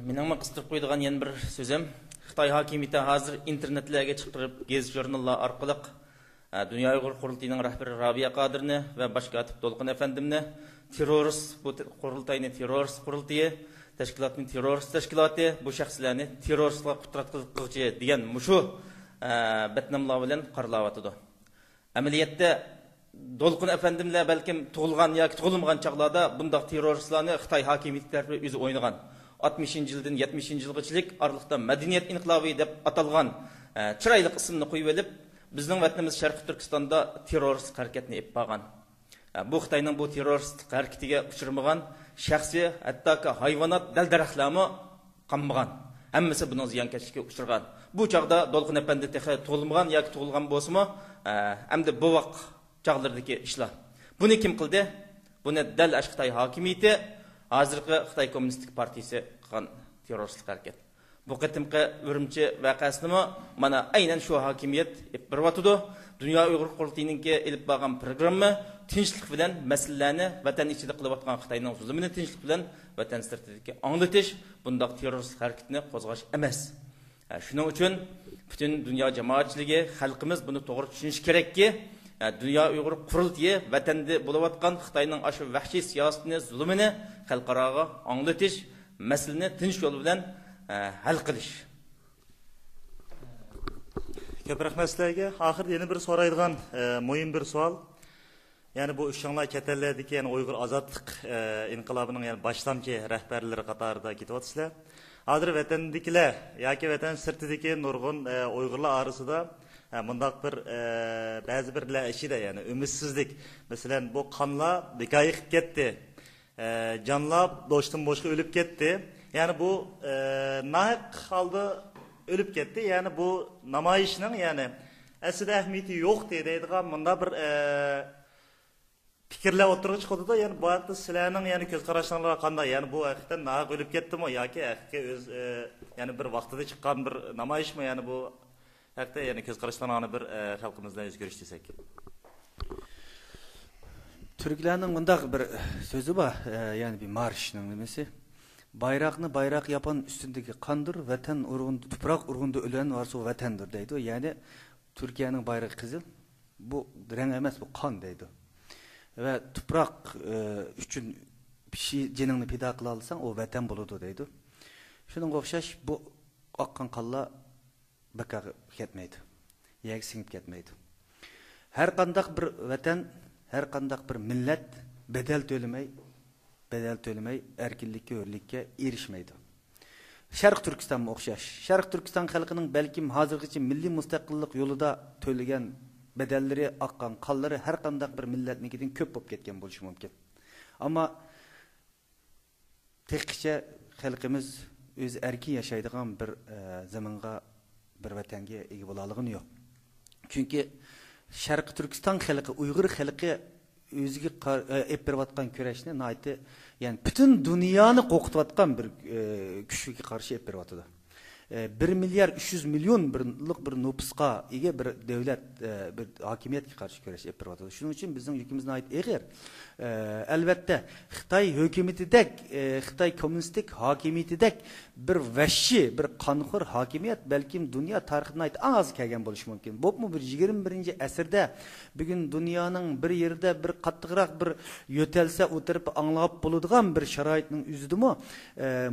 Менің қыстырып қойдыған ең бір сөзім, Қытай хакимияты hazır internetlerге çıqırıp, gez jurnallar arqılıq Dünya Uyghur Qurultayının rəhbəri Rabia Qadirni və baş katib Dolqun Efendimni terörist, bu qurultayını terörist qurultayı, təşkilatının terörist təşkilatı, bu şəxslərni teröristlə qutratqılıqçı degan muşu bətnamlar bilan qaralawatıdı. Əməliyyatda Dolqun Efendimlər bəlkім tug'ilgan yoki tug'ilmagan chaqlarda bundaq terroristlarni Xitoy hokimiyati tarafi o'zi o'ynagan. 60-yildan 70-yilgachilik aralıqda madaniyat inqilobi deb atalgan chiroyli ismni qo'yib olib, bizning vatanimiz Sharqiy Turkistonda terrorist harakatni olib borgan. Bu Xitoyning bu terrorist harakatiga uchirmagan shaxsi, hattoki hayvonot, dal-daraxtlarmi qanmagan. Hammasi buning ziyonkashlikka uchragan. Bu chaqda Dolqun Efendi tug'ilmagan yoki tug'ilgan bo'lsa-mu, hamda bu vaqt çağlardaki işler. Bunu kim kıldı? Bunu dal Xitoy hokimiyati, hozirgi Xitoy Kommunistik Partiyasi qilgan terroristlik hareket. Bu qitimqi Urumchi vaqasini mana aynan shu hokimiyat biryapti. Dünya Uyghur Qurultayiningki elib borgan programma tinchlik bilan masalalarni vatan ichida qilayotgan Xitoyning zulmini tinchlik bilan vatan sirtidagi anglatish, bundaq terroristlik hareketini qo'zg'ash emas. Shuning uchun butun dunyo jamoatchiligi, xalqimiz buni to'g'ri tushunishi kerakki, Dünya Uyghur Qurultayı vatanda bo'layotgan Xitoyning aşı vahshiy siyosatini, zulmini xalqaroga anglatish, masalani tinch yo'l bilan hal qilish. Ko'p rahmat sizlarga. Oxirda yana bir so'raydigan muhim bir savol. Yani bu uşanlar ketelerdeki yani Uyghur azadlık inqilabının yani başlamcı rehberleri qatarida ketyapsizlar. Hozir vatandakilar yoki vatan sirtidagi nurg'un Uyg'urlar arasida bundaq bir ba'zi birlar ishida yani ümidsizlik. Mesela bu qonlar bekoy qilib ketdi. Canlar do'shdan boshqa o'lib ketdi. Yani bu nahaq holda o'lib ketdi. Yani bu namoyishning yani aslida ahamiyati yo'q deydigan bunda bir fikirler o'tirg'i chiqadi. Yani bu haqda sizlarning yani ko'z qarashlaringiz qanday? Yani bu haqiqatan nahaq o'lib ketdimi yoki haqiqiy o'z yani bir vaqtida chiqqan bir namoyishmi? Yani bu haqiqatan yani ko'z qarashlarini bir xalqimizdan o'zgarish desak. Türklerning bundaq bir so'zi bor, yani bir marşning nimasi. Bayraqni bayrak yapan üstündeki kandır, vatan urgundu, toprak urgundu ölen varsa o vatandır deydi. Yani Türkiye'nin bayrağı kızıl, bu renk emas, bu kan deydi. Ve toprak üçün bir şey canını pida kılalsan o vatan buludu deydi. Şunun okşaş bu akkan kalla bakar ketmeydi. Yak singip ketmeydi. Her kandak bir vatan, her kandak bir millet bedel tölemey erkinlikке, hürlikке erişmeydi. Şarkı Türkistan mı okşaş? Şarkı Türkistan halkının belki hazırgıcı milli müstakillik yolunda töleyen bedelleri, akkan, kalları her kandak bir milletnikiden köp bop ketken buluşu mümkün. Ama tekçe halkımız öz erkin yaşaydıgan bir zamanga, bir vatanga ega bo'laligi yo'q. Çünkü Şarkı Türkistan halkı, Uyghur halkı özgü epbervatkan küreşne naiti yani bütün dünyanı qo'qitayotgan bir kuchga qarshi epbervatıdı. 1 milyar 300 milyon bir nüfusga ega bir devlet bir hakimiyetga qarshi kurash epbervatıdı. Şunun için bizim yükümüzün ait eğer elbette Xitoy hükümetidek, Xitoy kommunistik hakimiyetidek bir vahşi, bir qonxo'r hakimiyet belki dünya tarixine ait az kelgan bo'lishi mumkin. Bu mu bir 21. asrda bugün dünyanın bir yerde bir qattiqroq bir yo'talsa o'tirib anglab bo'ladigan bir sharoitning o'zidimi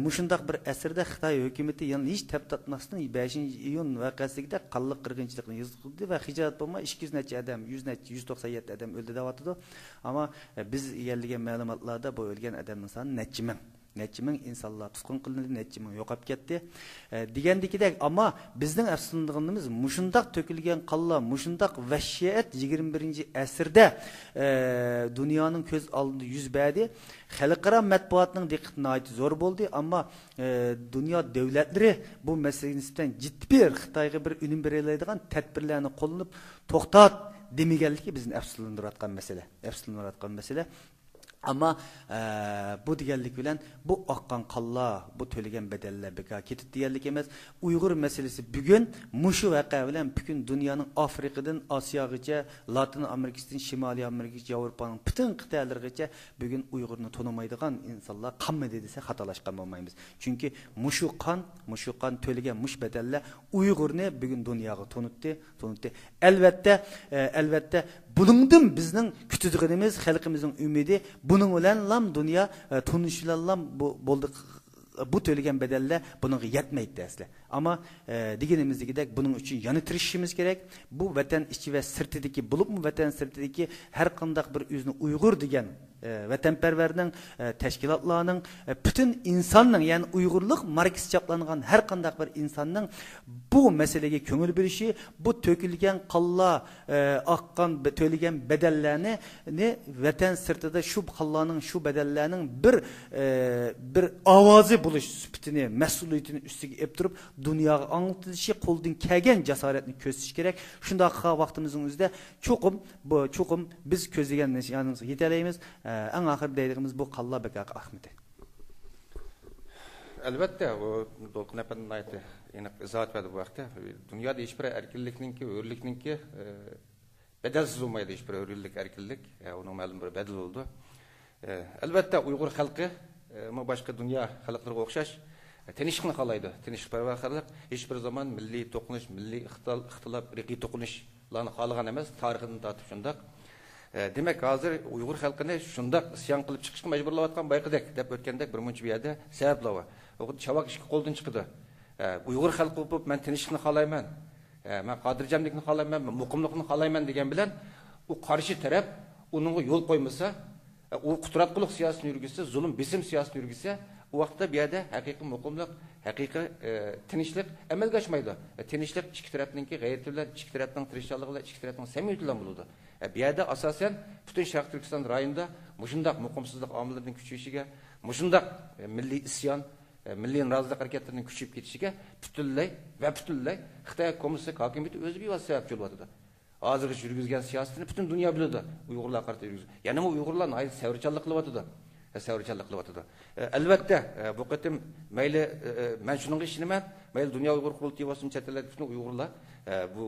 mushundaq bir asrda Xitoy hukumatı yani hiç teptatmasdan 5 iyun vaqasigida qanliq qirg'inchilikni yozdi va hijolat bo'lmay 200 necha adam, 197 adam o'ldi deyapti. Ama biz yerligen ma'lumotlarda bu o'lgan odamning soni necha ming insonlar tutqun qilindi, necha ming yo'qolib ketdi degandikidek. Ama bizning afsuslanganimiz mushundaq to'kilgan qonlar, mushundaq vahshiyat 21. asrda dunyoning ko'z oldida yuz berdi. Xalqaro matbuotning diqqatini zo'r bo'ldi, ammo dunyo davlatlari bu masalaga nisbatan jiddiy bir Xitoyga bir unum beradigan tadbirlarni qo'llanib to'xtat demaganligi bizni afsuslantirayotgan masala. Ama bu deganlik bilen bu aqqan qalla, bu tölegen bedeller beka ketip deganlik emas. Uyghur meselesi bugün muşu vaqa bilen bütün dünyanın Afrika'dan Asya'gacha, Latin Amerika'dan Şimali Amerika'gacha, Avrupa'nın bütün kıtalargacha bugün Uygur'unu tanımaydigan insanlar qanmay dese xatalaşqan bolmaymiz. Çünkü muşu qan tölegen muş bedeller Uygur'ni bugün dünyaga tanıtdı. Elbette buningdan bizning kutadiganimiz xalqimizning umidi buning bilan lam dunyo tunishlanlam bo'ldi bu to'lagan bedeller bunun yetmeydi asli. Ama degenimizdeki bunun için yanı tirişimiz gerek. Bu vatan içi ve sırtıdaki bulup mu vatan sırtıdaki her kandak bir yüzünü Uygur degen vatanperverinin teşkilatlarının bütün insanın yani Uygurluk Marksist çaplanılan her kandak bir insanın bu meseleye köngül verişi bu tökülgen kalla akkan tökülgen bedellerini vatan sırtıda şu kallanın şu bedellerinin bir avazı buluş süptini mesuliyetini üstüge eptirip dünyaya anlatışı koldan kegen cesaretini köstüş gerek. Şunda vaktimizin üzerinde çokum biz közlegen yanımızı yeteleyimiz. En ahir deydiğimiz bu kalla bekak Ahmet'e. Elbette o Dolkun Efendi'nin ayeti yine izahat verdi bu vakti. Dünyada hiçbir erkillikninki, örülükninki bedelsiz olmaydı hiçbir örülük, erkillik. Onun malum bir bedel oldu. Elbette Uygur halkı ama başka dünya halkları okşaş tenişikni kalaydı. Tenişikperverlik hiçbir zaman milli dokunuş, milli ihtilaf, riki dokunuşlarını kalıgan emez. Tarihini tatıp şundak. Demek hazır Uygur halkını şundak isyan kılıp çıkışkı mecburlavatkan bayqıdek dep ötkendek bir munç bir yerde sebeplava. O çavak işki koldan çıkıdı. Uygur halkı olup men tenişikni kalayman. Men kadircemlikni kalayman, men muqimlikni kalayman degen bilen o karşı taraf onun yol koymasa o kuturatqılık siyasetini yürgüse, zulüm besim siyasetini yürgüse o vaxtda bir yerde hakiki muqimlik, hakiki tinchlik amalga oshmaydi. Tinchlik ikki tarafninki g'ayrati bilan, ikki tarafning tirishchanligi bilan, ikki tarafning samimiyati bilan bo'ladi. Bu yerda asosan butun Sharq Turkiston rayonida mushundaq muqimsizlik omillarining kuchayishiga, mushundaq milliy isyon, milliy norozilik harakatlarining kuchayib ketishiga butunlay Xitoy kommunistik hokimiyati o'zi bevosita sababchi bo'lyapti. Hozirgi yurgizgan siyosatini butun dunyo biladi. Uyg'urlar qarata yurgizgan. Ya'ni bu Uyg'urlar ayni savrchanlik qilyapti. Savrchanlik qilyapti. Albatta bu qatim mayli men shuningga ishonaman, mayli dunyo Uyg'ur qurultiyi bo'lsin, chet ellardagi butun Uyg'urlar bu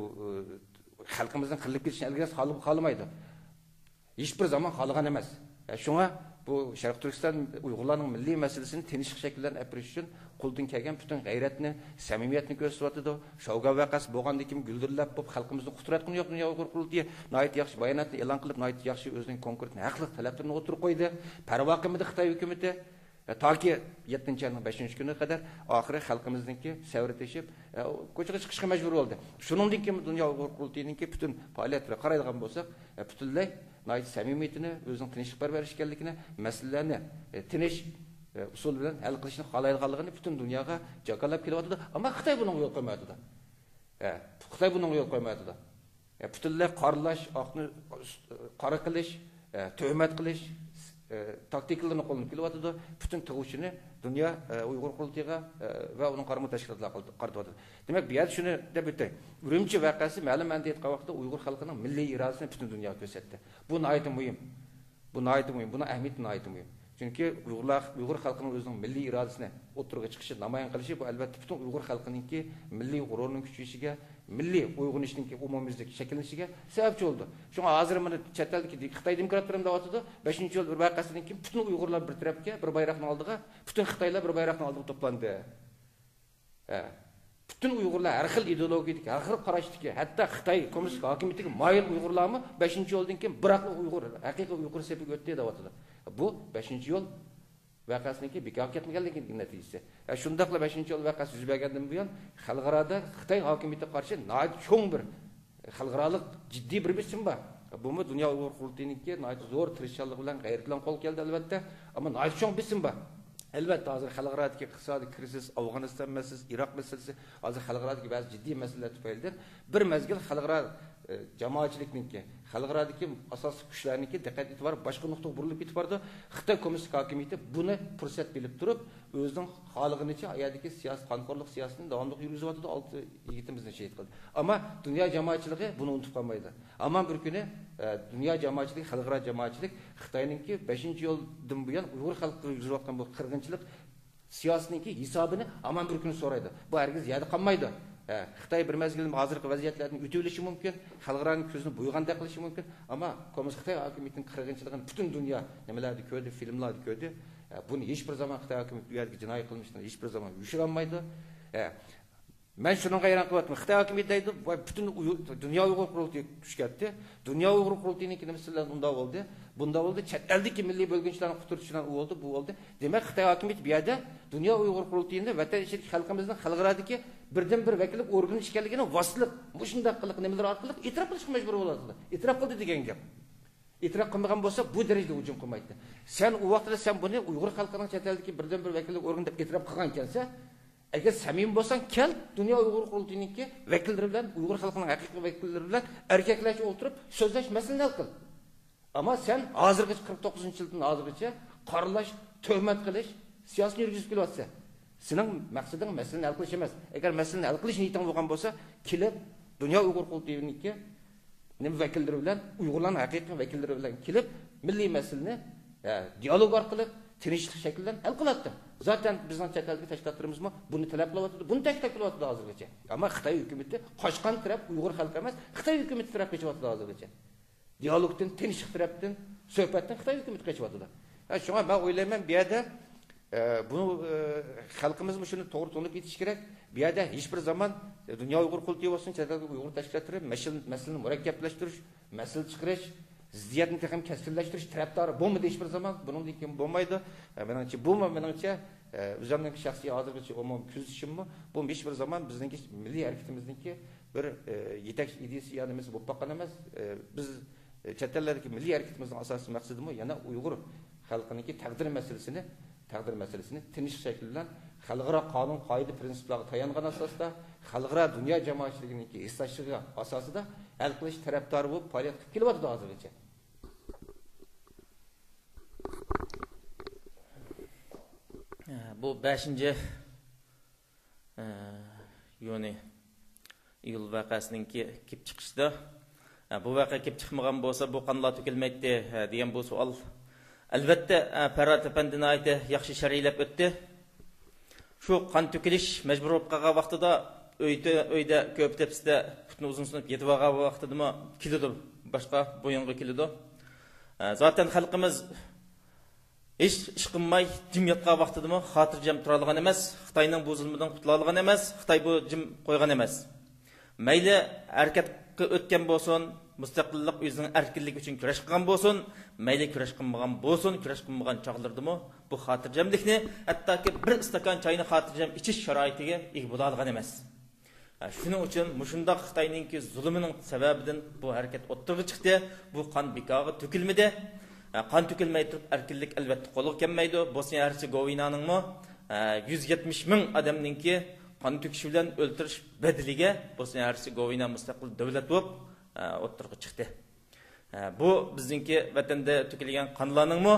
xalqimizning qirilib ketishini ilgari xolamaydi. Hech bir zaman xolagan emas. Shunga bu Sharq Turkiston Uyg'urlarning milliy masalasini tinchlik shakldan apirish uchun qo'ldan kelgan butun g'ayratni, samimiyatni ko'rsatyapti. Shavga vaqasi bo'lgandan keyin guldirlab bo'lib xalqimizni quturatgani yo'q dunyo Uyg'ur qurultiyi nihoyat yaxshi bayonotni e'lon qilib, nihoyat yaxshi o'zining konkret haqli talablarini o'tirib qo'ydi. Parvo qilmadi Xitoy hukumatı. Toki 7-ayning 5-kuni qadar oxiri xalqimizningki savritishib, ko'chaga chiqishga majbur bo'ldi. Shuningdek dunyo Uyg'ur qurultiyininki butun faoliyatga qaraydigan bo'lsak, butunlay nihoyat samimiyatini, o'zining tinchlikparvar ekanligini, masalalarni tinch usul bilan hal qilishni xohlaydiganligini butun dunyoga jakolab kelyapti. Ammo Xitoy bunga yo'l qo'ymaydi. Xitoy bunga yo'l qo'ymaydi. Butunlay qoralash, oqni qora qilish, tuhmat qilish taktikalarni qo'llanib kelyapti. Butun tug'ishini dunyo Uyg'ur qurultiyiga va uning qarama tashkilotlarga qaratyapti. Demak, bu yerda shuni deb o'tay. Urumchi voqeasi ma'lum aytgan vaqtda Uyg'ur xalqining milliy irodasini butun dunyoga ko'rsatdi. Bu nihoyat muhim. Buni ahamiyati nihoyat muhim. Çünkü Uygur halkının özünün milli iradesine oturuğa çıkışı, namayan kılışı bu elbette bütün Uygur halkının ki milli gururunun küçüğüşüge, milli uygunuşunun ki umumimizdeki şekillenişige sebepçi oldu. Çünkü hazırımını çeteldeki Xitay demokratlarında vatıdı, 5. yıl bir vakasının ki bütün Uygurlar bir tarafke, bir bayrağını aldığı, bütün Xitaylar bir bayrağını aldığı toplandı. Bütün Uygurlar her xil ideologiydik, her xil qarashdiki, hatta Xitay komünist hakimiyetiga mayil Uygurlar mı 5. yıldan keyin bırak Uygur, hakiki Uygur sepiga o'tdi deb vatıdı. Bu 5. yıl vakasınınki bekor ketmaganligining natijasi. Shundaqla 5. yıl vakasi yuz bergandan buyon xalqarada Xitoy hokimiyatiga qarshi nihoyat cho'ng bir xalqaralik jiddiy bir bitim bor. Bu mu dunyo Uyg'ur qurultiyininki nihoyat zo'r tirishchanlik bilan g'ayrat bilan qo'l keldi albatta, ammo nihoyat cho'ng bitim bor. Albatta hozir xalqaradagi iqtisodiy krizis, Afg'oniston masalasi, Iroq masalasi, hozir xalqaradagi ba'zi jiddiy masalalar tufaylidan bir mezgil xalqaro jamoatchilikniki, xalqarodagi asosiy kuchlarniki diqqat e'tibor boshqa nuqtaga burilib ketib bordi. Xitoy kommunistik hokimiyati buni fursat bilib turib, o'zining xolig'inicha ayadagi siyosiy qonxo'rlik siyosatini davomli yurgizib oldi, 6 yigitimizni shahid qildi. Ammo dunyo jamoatchiligi buni unutib qolmaydi. Ammo bir kuni dunyo jamoatchiligi, xalqaro jamoatchilik Xitoyningki 5-yo'ldan buyon Uyg'ur xalqiga yurgizayotgan bu qirg'inchilik siyosatniki hisobini amon bir kun so'raydi. Bu hargiz yadi qolmaydi. Xitoy bir mezgilda hozirgi vaziyatlarning o'tilishi mumkin, xalqlarning ko'zini bo'yg'andek qilishi mumkin, ammo kommunist Xitoy hokimiyatining qirg'inchiligini butun dunyo nimalarda ko'rdi, filmlarda ko'rdi. Buni hech bir zaman Xitoy hokimiyati bu yerga jinoiy qilmishdan hech bir zaman yushirolmaydi. Men shunga hayron qilyapman. Xitoy hokimiyati deydi, butun dunyo Uyg'ur qurultiyi tushgatdi. Dunyo Uyg'ur qurultiyining nimasidan unda bo'ldi. Bunda bo'ldi, chet eldagi milliy bo'lginchilarni quturishdan u bo'ldi, bu bo'ldi. Demak, Xitoy hokimiyati bu yerda dunyo Uyg'ur qurultiyida vatan ichidagi xalqimizning xalqarodagi birdan-bir vakillik organi ekanligini vositlik, mushundaq qiliq nimalar orqali e'tirof qilishga majbur bo'ladi. E'tirof qildi degan gap. E'tirof qilmagan bo'lsa, bu darajada hujum qilmaydi. Sen u vaqtda sen buni Uyg'ur xalqining chet eldagi birdan-bir vakillik organi deb e'tirof qilgan ekansa, agar samimiy bo'lsang, kel dunyo Uyg'ur qurultiyiniki vakillari bilan, Uyg'ur xalqining haqiqiy vakillari bilan erkaklarcha o'tirib so'zlash masalani hal qil. Ammo sen hozirgacha 49-yildan hozirgacha qoralash, tuhmat qilish siyosatni yurgizib kelyapsan. Sening maqsading masalani hal qilish emas. Agar masalani hal qilish niyating bo'lgan bo'lsa, kelib dunyo Uyg'ur qurultiyiniki nima vakillari bilan, Uyg'urlarning haqiqiy vakillari bilan kelib milliy masalani dialog orqali tinchlik shakldan hal qiladi. Zaten bizning chet elga tashkilotlarimizmi buni talab qilyapti, buni taklif qilyapti hozirgacha. Ammo Xitoy hukumatı qochqan taraf Uyg'ur xalqi emas, Xitoy hukumatı taraf qechyapti hozirgacha. Dialogdan, tinchlik tarafdan, suhbatdan Xitoy hukumatı qechyapti. Shunga men o'ylayman, bu yerda bunu xalqimiz shuni to'g'ri tushunib ketish kerak. Bu yerda hech bir zaman dunyo Uyg'ur qurultiyi bo'lsin, chet elga Uyg'ur tashkilotlari masalani murakkablashtirish, masala chiqarish, ziddiyatni ham keskinlashtirish tarafdori bo'lmadi hech bir zaman. Buningdan keyin bo'lmaydi. Menimcha bu menimcha o'zimning shaxsiy hozirgacha umum kuzatishimmi, bu hech bir zaman bizning milliy harakatimizningki bir yetakchi ideyasiyamiz bo'lib qolgan emas. Biz chet eldagi milliy harakatimizning asosiy maqsadimi yana Uyg'ur xalqining taqdir masalasini tinch shakl bilan xalqaro qonun qoida prinsiplarga tayangan asosda xalqaro dunyo jamoatchiligining eslashiga asosida hal qilish tarafdori bo'lib faoliyat qilib kelyapti hozirgacha. Bu 5-iyul iyul vaqasininki kelib chiqishda bu vaqa kelib chiqmagan bo'lsa bu qanday to'kilmaydi degan bu savol albatta Farhat Efendining aytdi yaxshi sharhlab o'tdi. Shu qon to'kilish majbur bo'lib qolgan vaqtida uyda ko'p tepsida putni uzun sinib yetib olgan vaqtida keladi, boshqa bo'yinga keladi. Zaten xalqimiz ish qilmay jim yotgan vaqtida xotirjam tura olgan emas, Xitoyning bu zulmidan qutula olgan emas, Xitoy bu jim qo'ygan emas. Mayli harakatga o'tgan bo'lsin, mustaqillik o'zining erkinligi uchun kurash qilgan bo'lsin, mayli kurash qilmagan bo'lsin, kurash qilmagan chog'lardimi bu xotirjamlikni hattoki bir stakan choyni xotirjam ichish sharoitiga ega bo'la olgan emas. Shuning uchun mushundaq Xitoyningki zulmining sababidan bu harakat o'ttirga chiqdi. Bu qon bekorga to'kilmadi. Qon to'kilmay turib erkinlik albatta qo'lga kelmaydi. Bosniya-Hersegovinaningmi 170 ming odamningki qon to'kish bilan o'ltirish badiliga Bosniya-Hersegovina mustaqil davlat bo'lib o'ttirga chiqdi. Bu bizningki vatanda to'kilgan qonlarningmi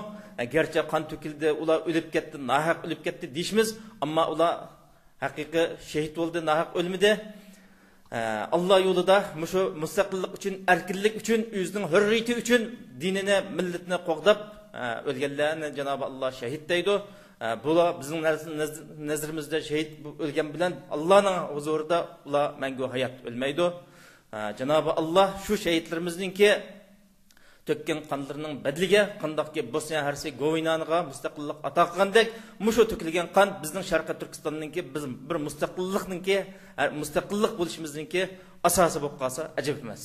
garchi qon to'kildi, ular o'lib ketdi, nahaq o'lib ketdi deymiz, ammo ular haqiqiy shahid bo'ldi, nahaq o'lmadi. Allah yo'lida mushu mustaqillik uchun, erkinlik uchun, o'zining hurriyati uchun dinini, millatini qo'g'dab o'lganlarni Janob Alloh shahid deydi. Bular bizning nazarimizda shahid o'lgan bilan Allohning huzurida ular mangu hayot o'lmaydi. Janob Alloh shu shahidlarimizningki tökкен qonlarining badliga qandaqki Bosniya Hersegovinaga mustaqillik ato qilgandek, mushu to'kilgan qon bizning Sharqiy Turkistonningki biz bir mustaqillik bo'lishimizningki asosi bo'lib qolsa ajab emas.